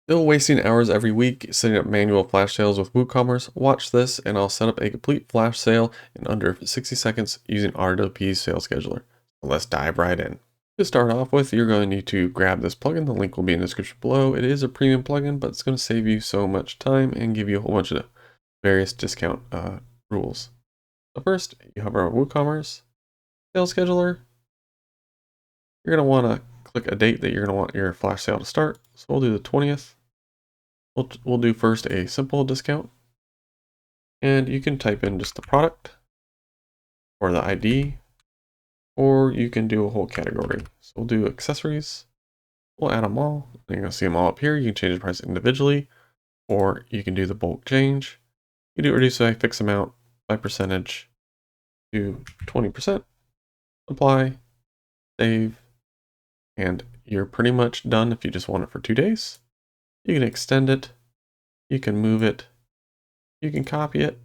Still wasting hours every week setting up manual flash sales with WooCommerce? Watch this and I'll set up a complete flash sale in under 60 seconds using RWP's sales scheduler. So let's dive right in. To start off with, you're going to need to grab this plugin. The link will be in the description below. It is a premium plugin, but it's going to save you so much time and give you a whole bunch of various discount rules. So first, you hover on WooCommerce, sales scheduler. You're going to want to click a date that you're going to want your flash sale to start. So we'll do the 20th. We'll do first a simple discount. And you can type in just the product or the ID, or you can do a whole category. So we'll do accessories. We'll add them all. You're going to see them all up here. You can change the price individually, or you can do the bulk change. You do reduce a fixed amount by percentage to 20%. Apply, save, and you're pretty much done if you just want it for 2 days. You can extend it. You can move it. You can copy it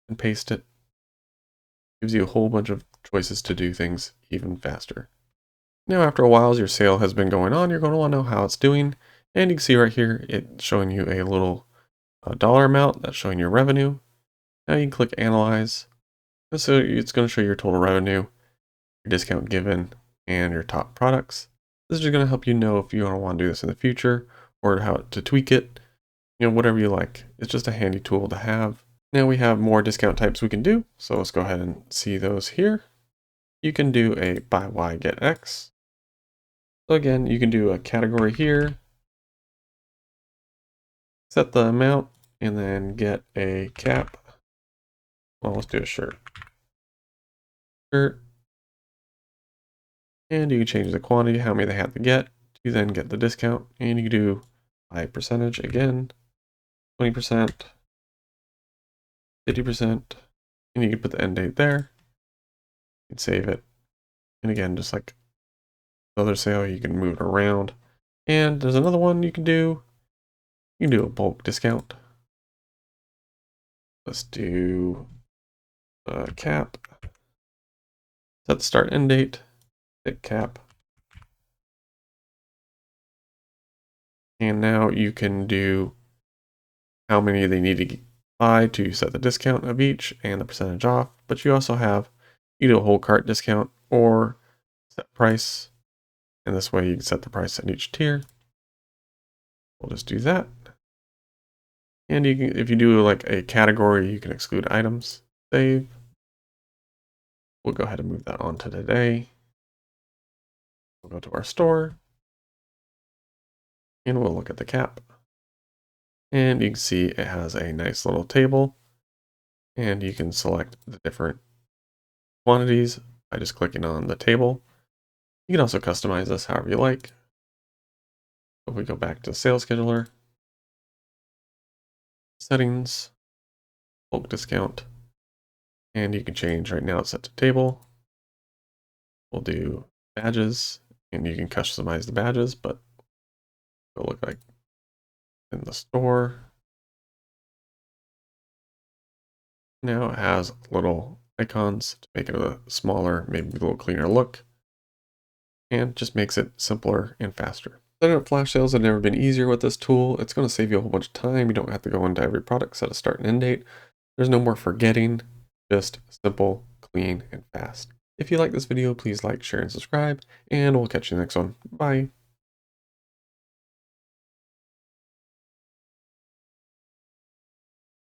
and paste it. Gives you a whole bunch of choices to do things even faster. Now, after a while, as your sale has been going on, you're going to want to know how it's doing. And you can see right here, it's showing you a little dollar amount that's showing your revenue. Now you can click Analyze. And so it's going to show your total revenue, your discount given, and your top products. This is just going to help you know if you want to do this in the future or how to tweak it, whatever you like. It's just a handy tool to have. Now we have more discount types we can do. So let's go ahead and see those here. You can do a buy Y, get X. So again, you can do a category here, set the amount, and then get a cap. Well, let's do a shirt. And you can change the quantity, how many they have to get, to then get the discount. And you can do by percentage again, 20%, 50%, and you can put the end date there. You can save it. And again, just like the other sale, you can move it around. And there's another one you can do. You can do a bulk discount. Let's do a cap. Set the start end date. Hit cap. And now you can do how many they need to buy to set the discount of each and the percentage off. But you also have, you do a whole cart discount or set price. And this way you can set the price at each tier. We'll just do that. And you can, if you do like a category, you can exclude items. Save. We'll go ahead and move that on to today. We'll go to our store. And we'll look at the cap. And you can see it has a nice little table. And you can select the different quantities by just clicking on the table. You can also customize this however you like. If we go back to Sales Scheduler, Settings, Bulk Discount, and you can change. Right now it's set to table. We'll do badges, and you can customize the badges, but it'll look like in the store. Now it has little icons to make it a smaller, maybe a little cleaner look, and just makes it simpler and faster. Setting up flash sales have never been easier with this tool. It's going to save you a whole bunch of time. You don't have to go into every product, set a start and end date. There's no more forgetting, just simple, clean, and fast. If you like this video, please like, share, and subscribe, and we'll catch you in the next one. Bye.